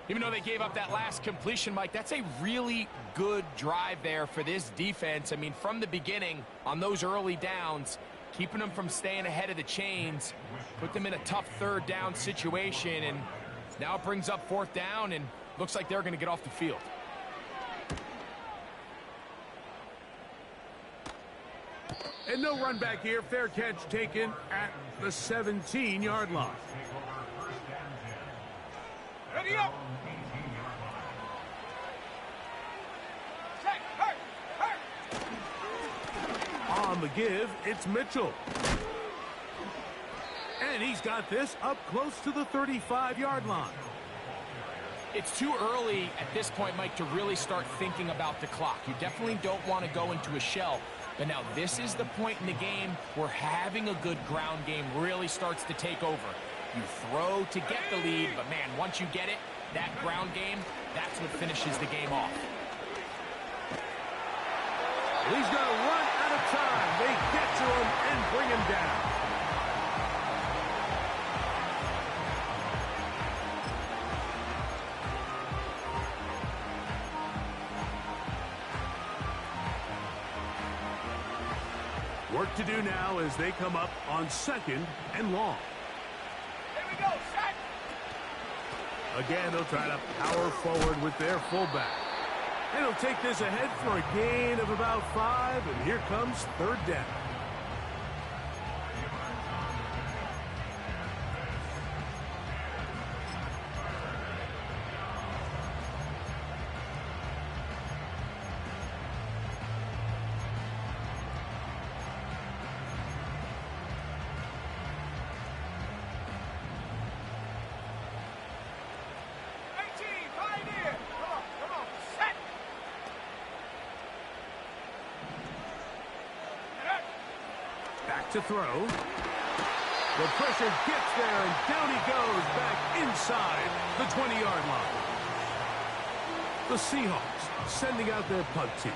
Even though they gave up that last completion, Mike, that's a really good drive there for this defense. I mean, from the beginning, on those early downs, keeping them from staying ahead of the chains, put them in a tough third down situation, and now it brings up fourth down, and looks like they're going to get off the field. And no run back here. Fair catch taken at the 17-yard line. Ready up. Check. Hurt. On the give, it's Mitchell. And he's got this up close to the 35-yard line. It's too early at this point, Mike, to really start thinking about the clock. You definitely don't want to go into a shell. But now this is the point in the game where having a good ground game really starts to take over. You throw to get the lead, but man, once you get it, that ground game, that's what finishes the game off. He's going to run out of time. They get to him and bring him down. Work to do now as they come up on 2nd and long. Here we go. Set. Again, they'll try to power forward with their fullback. And he'll take this ahead for a gain of about 5, and here comes third down. To throw. The pressure gets there, and down he goes back inside the 20-yard line. The Seahawks sending out their punt team.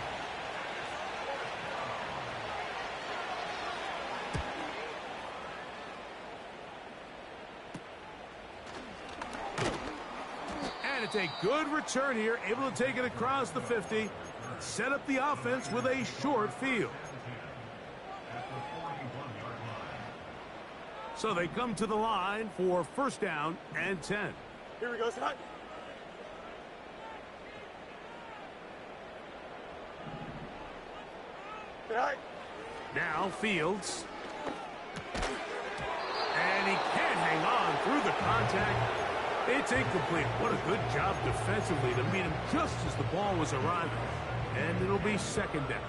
And it's a good return here, able to take it across the 50, set up the offense with a short field. So they come to the line for first down and 10. Here we go, son. Right. Now Fields. And he can't hang on through the contact. It's incomplete. What a good job defensively to meet him just as the ball was arriving. And it'll be second down.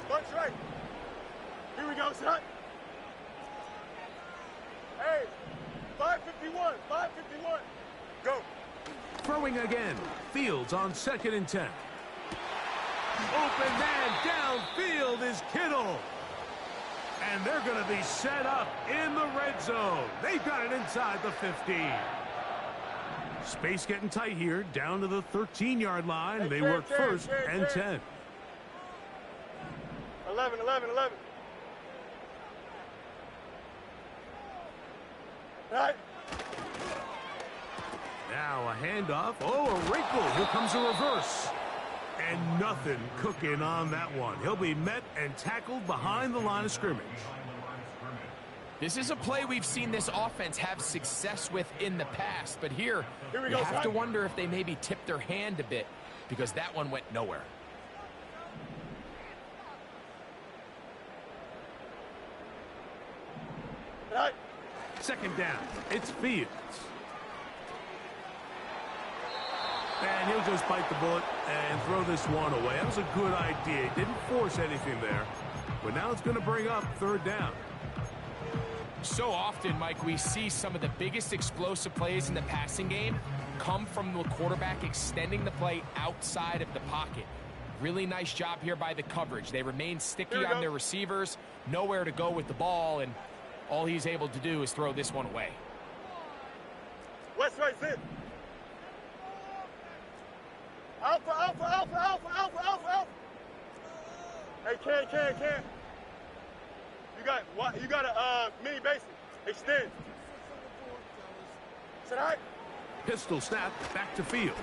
Starts right. Here we go, son. Hey, 551. Go. Throwing again. Fields on 2nd and 10. Open man downfield is Kittle. And they're going to be set up in the red zone. They've got it inside the 15. Space getting tight here, down to the 13-yard line. Hey, they work first and 10. 11. Right. Now a handoff. Oh, a wrinkle. Here comes a reverse. And nothing cooking on that one. He'll be met and tackled behind the line of scrimmage. This is a play we've seen this offense have success with in the past, but here we you go, have to wonder if they maybe tipped their hand a bit because that one went nowhere. Right. Second down. It's Fields. And he'll just bite the bullet and throw this one away. That was a good idea. He didn't force anything there. But now it's going to bring up third down. So often, Mike, we see some of the biggest explosive plays in the passing game come from the quarterback extending the play outside of the pocket. Really nice job here by the coverage. They remain sticky on their receivers, nowhere to go with the ball, and all he's able to do is throw this one away. West right, zip. Alpha. Hey, Ken. You got a mini basic. Extend. Sit high. Pistol snap back to Fields.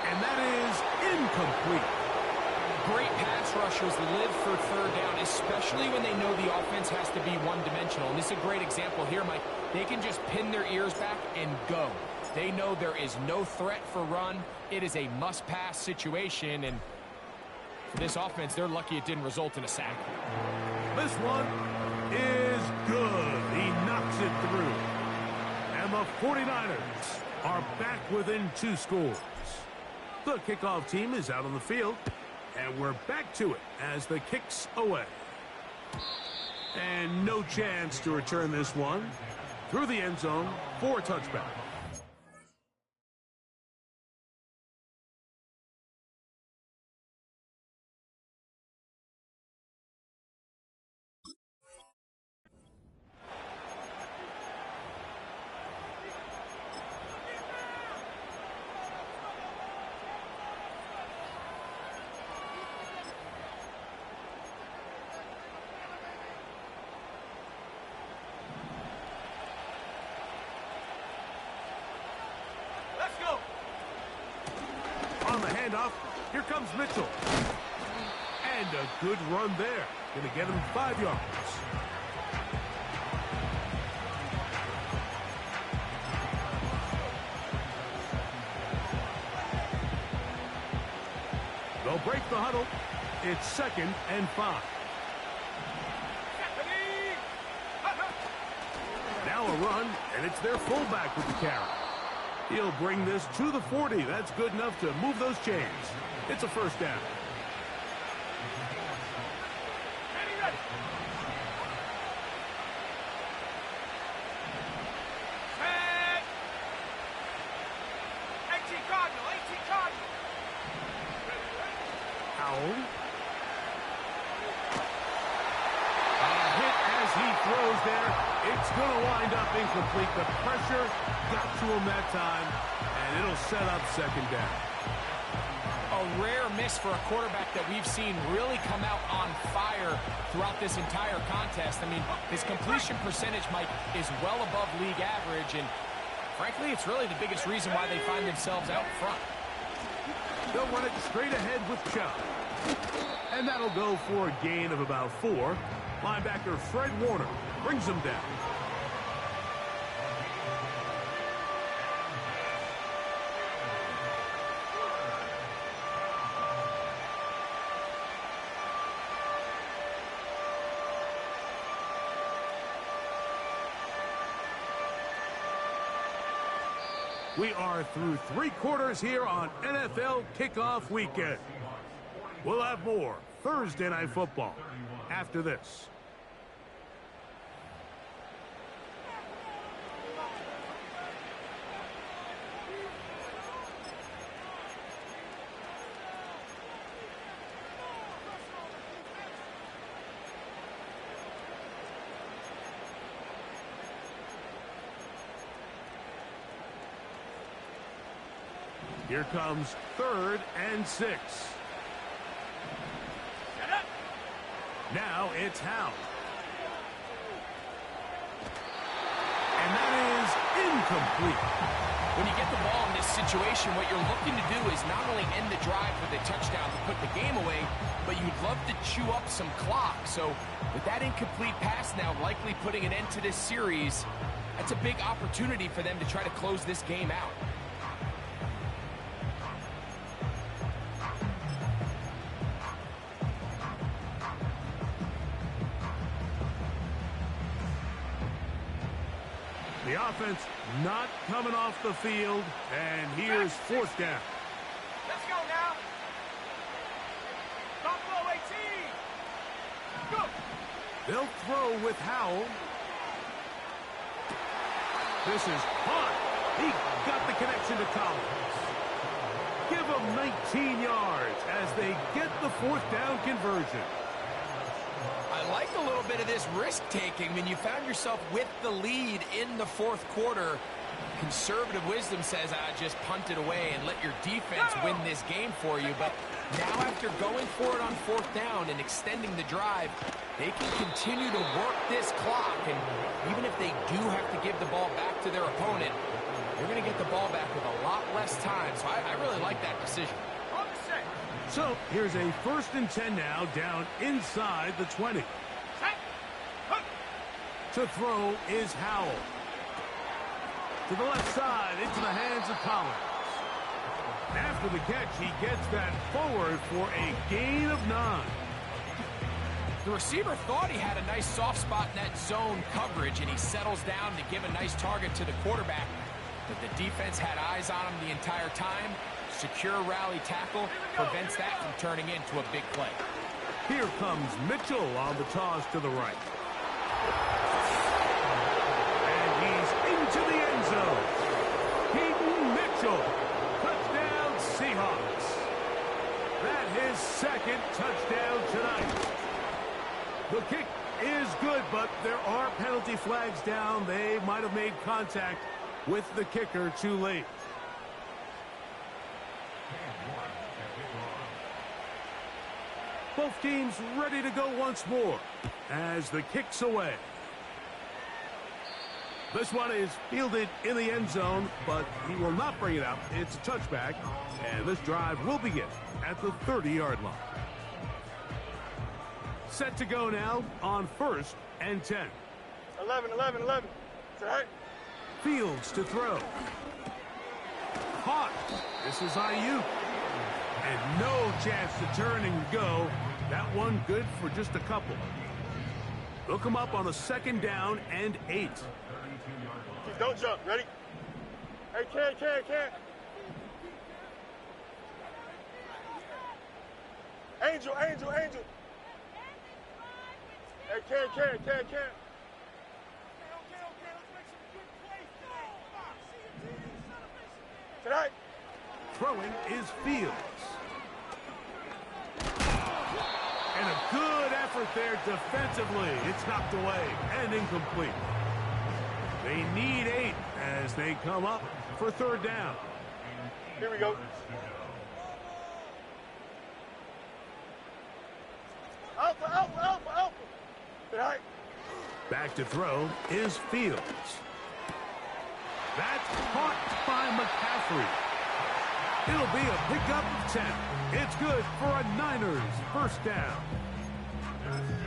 And that is incomplete. Great pass rushers live for third down, especially when they know the offense has to be one-dimensional. And this is a great example here, Mike. They can just pin their ears back and go. They know there is no threat for run. It is a must-pass situation, and for this offense, they're lucky it didn't result in a sack. This one is good. He knocks it through. And the 49ers are back within 2 scores. The kickoff team is out on the field, and we're back to it as the kick's away. And no chance to return this one through the end zone for a touchback. On the handoff, here comes Mitchell. And a good run there. Going to get him 5 yards. They'll break the huddle. It's 2nd and 5. Now a run, and it's their fullback with the carry. He'll bring this to the 40. That's good enough to move those chains. It's a first down. Howell. A hit as he throws there. It's going to wind up incomplete. The pressure got to him that time, and it'll set up 2nd down. A rare miss for a quarterback that we've seen really come out on fire throughout this entire contest. I mean, his completion percentage, Mike, is well above league average, and frankly, it's really the biggest reason why they find themselves out front. They'll run it straight ahead with Chubb. And that'll go for a gain of about 4. Linebacker Fred Warner brings him down. We are through 3 quarters here on NFL Kickoff Weekend. We'll have more Thursday Night Football after this. Here comes 3rd and 6. Now it's Howell. And that is incomplete. When you get the ball in this situation, what you're looking to do is not only end the drive with a touchdown to put the game away, but you'd love to chew up some clock. So with that incomplete pass now likely putting an end to this series, that's a big opportunity for them to try to close this game out. The offense not coming off the field, and here's 4th down. Let's go now. Buffalo 18. Go. They'll throw with Howell. This is hot. He got the connection to Collins. Give him 19 yards as they get the 4th down conversion. I like a little bit of this risk-taking when you found yourself with the lead in the 4th quarter. Conservative wisdom says, just punt it away and let your defense win this game for you. But now after going for it on 4th down and extending the drive, they can continue to work this clock. And even if they do have to give the ball back to their opponent, they're going to get the ball back with a lot less time. So I really like that decision. So here's a 1st and 10 now, down inside the 20. To throw is Howell. To the left side, into the hands of Collins. After the catch, he gets that forward for a gain of 9. The receiver thought he had a nice soft spot in that zone coverage, and he settles down to give a nice target to the quarterback. But the defense had eyes on him the entire time. Secure rally tackle prevents that from turning into a big play. Here comes Mitchell on the toss to the right. And he's into the end zone. Keaton Mitchell. Touchdown Seahawks. That his 2nd touchdown tonight. The kick is good, but there are penalty flags down. They might have made contact with the kicker too late. Both teams ready to go once more as the kick's away. This one is fielded in the end zone, but he will not bring it out. It's a touchback, and this drive will begin at the 30-yard line. Set to go now on 1st and 10. 11. It's all right. Fields to throw. Caught. This is Ayuk. And no chance to turn and go. That one good for just a couple. They'll come up on a 2nd down and 8. Don't jump. Ready? Hey, can't. Angel. Hey, can't. Tonight. Throwing is Fields. And a good effort there defensively. It's knocked away and incomplete. They need 8 as they come up for 3rd down. Here we go. Alpha. Tonight. Back to throw is Fields. That's caught by McCaffrey. It'll be a pickup of 10. It's good for a Niners 1st down.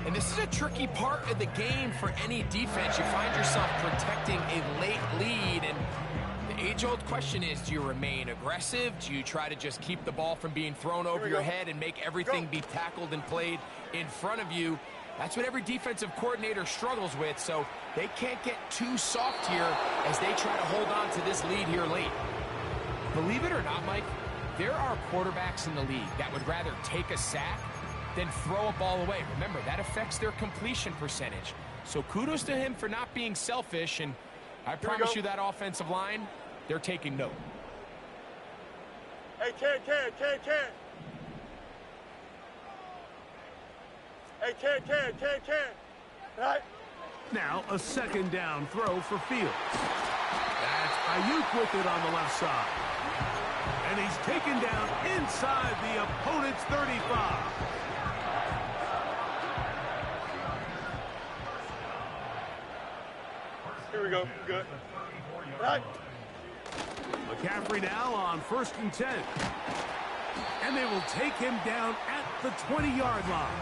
And this is a tricky part of the game for any defense. You find yourself protecting a late lead, and the age-old question is, do you remain aggressive? Do you try to just keep the ball from being thrown over your head and make everything be tackled and played in front of you? That's what every defensive coordinator struggles with, so they can't get too soft here as they try to hold on to this lead here late. Believe it or not, Mike, there are quarterbacks in the league that would rather take a sack than throw a ball away. Remember, that affects their completion percentage. So kudos to him for not being selfish, and I promise you that offensive line, they're taking note. Hey, can. Hey, can. Right. Now a 2nd down throw for Fields. That's Ayuk with it on the left side. And he's taken down inside the opponent's 35. Here we go. Good. Right. McCaffrey now on 1st and 10. And they will take him down at the 20-yard line.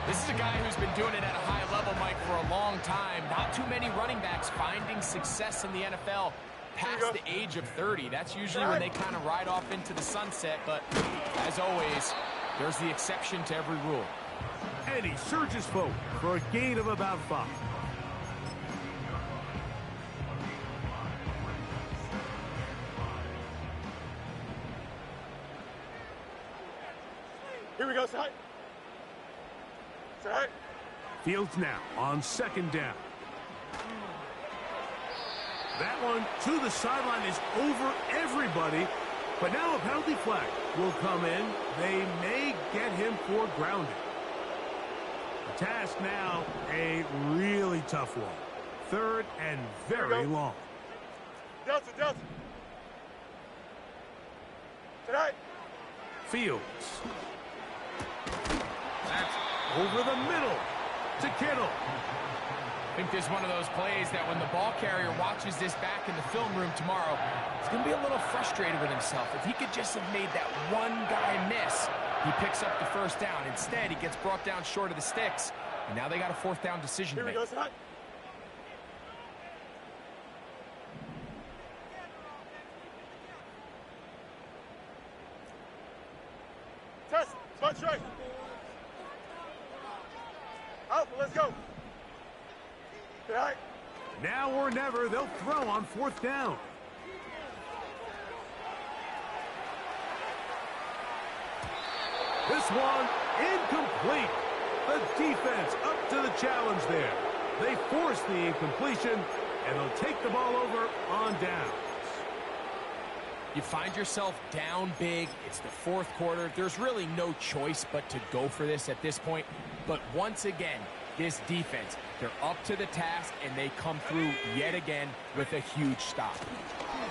This is a guy who's been doing it at a high level, Mike, for a long time. Not too many running backs finding success in the NFL past the age of 30. That's usually when they kind of ride off into the sunset. But as always, there's the exception to every rule. And he surges forward for a gain of about 5. Here we go, side. Side. Fields now on 2nd down. That one to the sideline is over everybody. But now a penalty flag will come in. They may get him for grounding. The task now a really tough one. 3rd and very long. Delta. Tonight. Fields. That's over the middle to Kittle. think this is one of those plays that when the ball carrier watches this back in the film room tomorrow, he's going to be a little frustrated with himself. If he could just have made that one guy miss, he picks up the first down. Instead, he gets brought down short of the sticks, and now they got a fourth down decision to make. Here we go, son. Test, smart strike. Alpha, let's go. All right. Now or never, they'll throw on fourth down. This one, incomplete. The defense up to the challenge there. They force the incompletion, and they'll take the ball over on downs. You find yourself down big. It's the fourth quarter. There's really no choice but to go for this at this point. But once again, this defense, they're up to the task, and they come through yet again with a huge stop.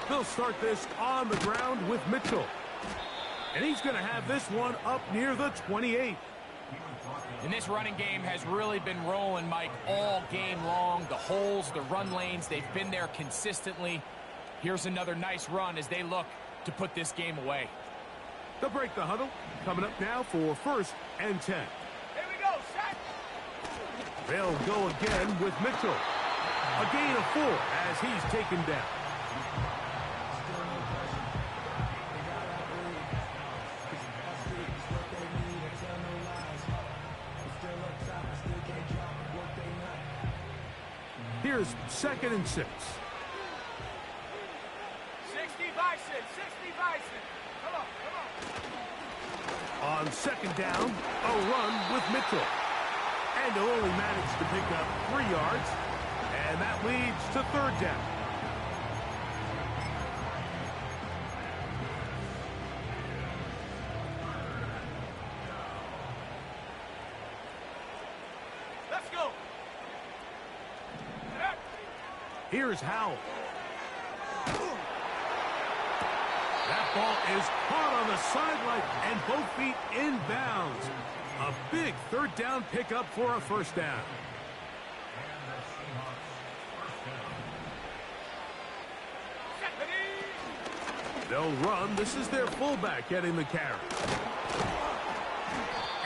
They'll start this on the ground with Mitchell. And he's going to have this one up near the 28. And this running game has really been rolling, Mike, all game long. The holes, the run lanes, they've been there consistently. Here's another nice run as they look to put this game away. They'll break the huddle. Coming up now for 1st and 10. Here we go, set. They'll go again with Mitchell. A gain of 4 as he's taken down. Here's 2nd and 6. 60 Bison, 60 Bison. Come on. On 2nd down, a run with Mitchell. And he'll only manage to pick up 3 yards. And that leads to 3rd down. Let's go. Here's Howell. That ball is caught on the sideline and both feet inbounds. A big 3rd down pickup for a 1st down. They'll run. This is their fullback getting the carry.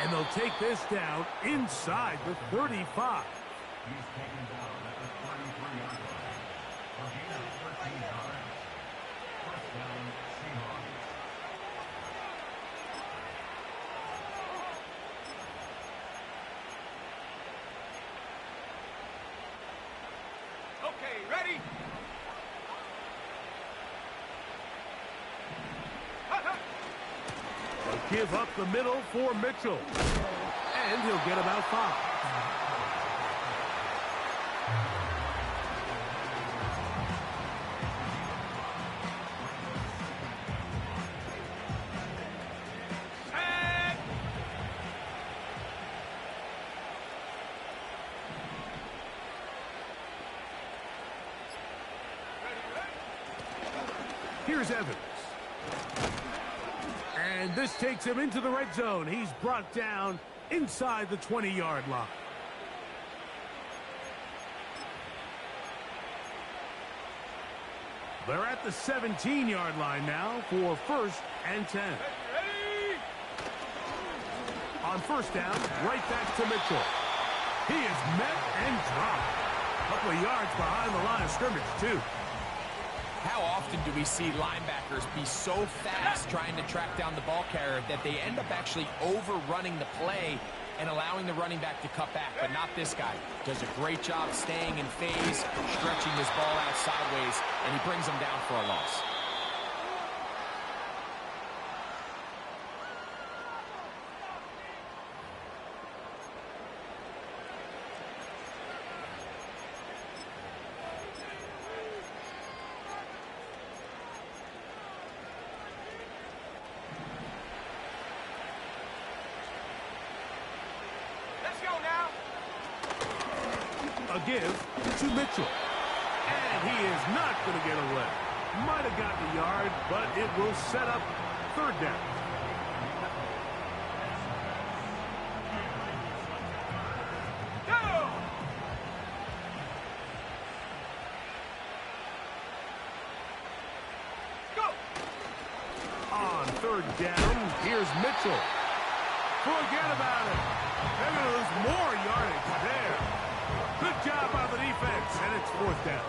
And they'll take this down inside the 35. Okay, ready? They'll give up the middle for Mitchell. And he'll get about 5. Here's Evans. And this takes him into the red zone. He's brought down inside the 20-yard line. They're at the 17-yard line now for 1st and 10. On 1st down, right back to Mitchell. He is met and dropped. A couple of yards behind the line of scrimmage, too. How often do we see linebackers be so fast trying to track down the ball carrier that they end up actually overrunning the play and allowing the running back to cut back, but not this guy. Does a great job staying in phase, stretching this ball out sideways, and he brings them down for a loss. A give to Mitchell. And he is not going to get away. Might have gotten a yard, but it will set up 3rd down. third down. Here's Mitchell. Forget about it. They're going to lose more yardage there. Good job by the defense, and it's fourth down.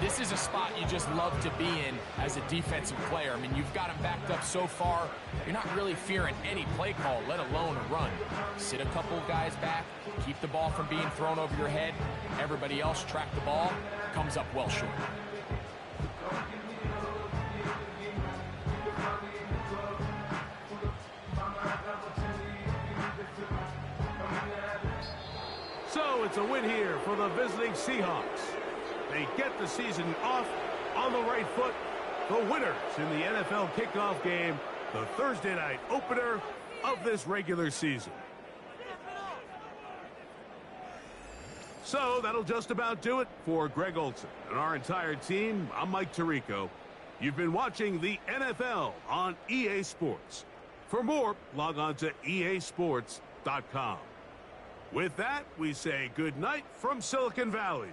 This is a spot you just love to be in as a defensive player. I mean, you've got him backed up so far, you're not really fearing any play call, let alone a run. Sit a couple of guys back, keep the ball from being thrown over your head. Everybody else track the ball, comes up well short. So it's a win here for the visiting Seahawks. They get the season off on the right foot. The winners in the NFL kickoff game, the Thursday night opener of this regular season. So that'll just about do it for Greg Olsen and our entire team. I'm Mike Tirico. You've been watching the NFL on EA Sports. For more, log on to easports.com. With that, we say good night from Silicon Valley.